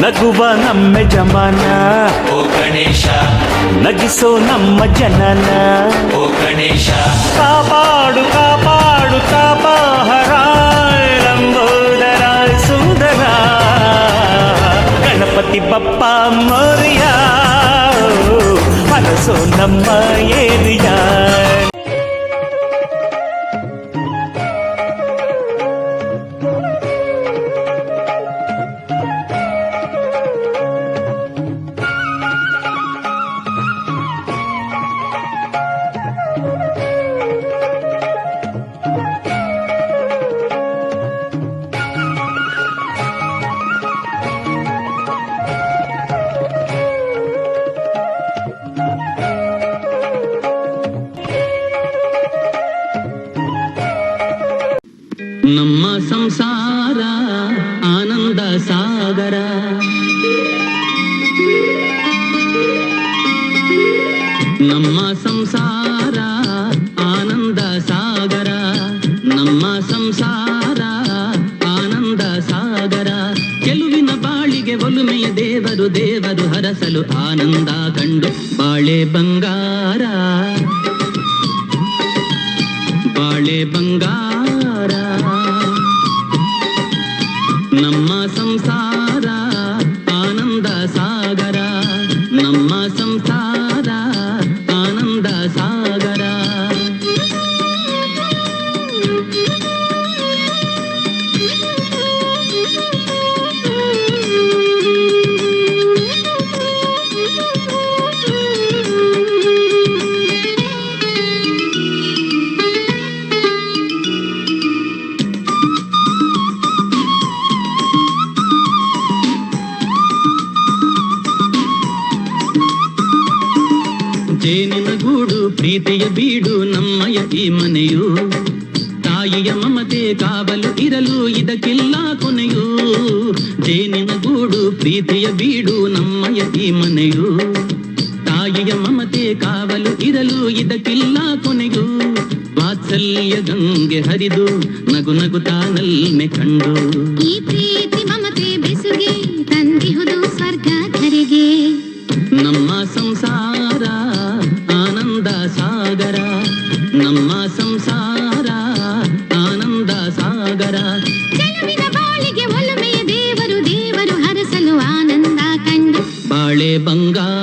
ನಗುವ ನಮ್ಮ ಜಮಾನ ಓ ಗಣೇಶ, ನಗಿಸೋ ನಮ್ಮ ಜನನ ಓ ಗಣೇಶ, ಕಾಪಾಡು ಕಾಪಾಡು ತಾಪಹರ ಲಂಬೋದರ ಸುಂದರ ಗಣಪತಿ ಬಪ್ಪ ಮೋರಿಯ ಮನಸ್ಸೋ ನಮ್ಮ ಏರಿಯಾ. ನಮ್ಮ ಸಂಸಾರ ಆನಂದ ಸಾಗರ, ನಮ್ಮ ಸಂಸಾರ ಆನಂದ ಸಾಗರ, ನಮ್ಮ ಸಂಸಾರ ಆನಂದ ಸಾಗರ. ಗೆಲುವಿನ ಬಾಳಿಗೆ ಒಲುಮೆಯ ದೇವರು, ದೇವರು ಹರಸಲು ಆನಂದ ಕಂಡು ಬಾಳೆ ಬಂಗಾರ, ಬಾಳೆ ಬಂಗಾರ. ನಮ್ಮ ಸಂಸಾರ ಆನಂದ ಸಾಗರ, ನಮ್ಮ ಸಂಸಾರ ಆನಂದ ಸಾಗರ. ಜೇನಿನ ಗೂಡು ಪ್ರೀತಿಯ ಬೀಡು ನಮ್ಮಯ ಈ ಮನೆಯು, ತಾಯಿಯ ಮಮತೆ ಕಾವಲು ಇರಲು ಇದಕ್ಕಿಲ್ಲ ಕೊನೆಯು. ಜೇನಿನ ಗೂಡು ಪ್ರೀತಿಯ ಬೀಡು ನಮ್ಮಯ ಈ ಮನೆಯು, ತಾಯಿಯ ಮಮತೆ ಕಾವಲು ಇರಲು ಇದಕ್ಕಿಲ್ಲ ಕೊನೆಯು. ವಾತ್ಸಲ್ಯ ಗಂಗೆ ಹರಿದು ನಗು ನಗುತ್ತಾ ನಲ್ಮೆ ಕಂಡು, ಈ ಪ್ರೀತಿ ಮಮತೆ ಬೆಸುಗೆ ತಂದಿಹುದು ಸ್ವರ್ಗ ಧರೆಗೆ. ನಮ್ಮ ಸಂಸಾರ ಆನಂದ ಸಾಗರ, ನಮ್ಮ ಸಂಸಾರ ಆನಂದ ಸಾಗರ. ಚೆಲುವಿನ ಬಾಳಿಗೆ ಒಲುಮೆಯ ದೇವರು, ದೇವರು ಹರಸಲು ಆನಂದ ಕಂಡು ಬಾಳೆ ಬಂಗಾರ.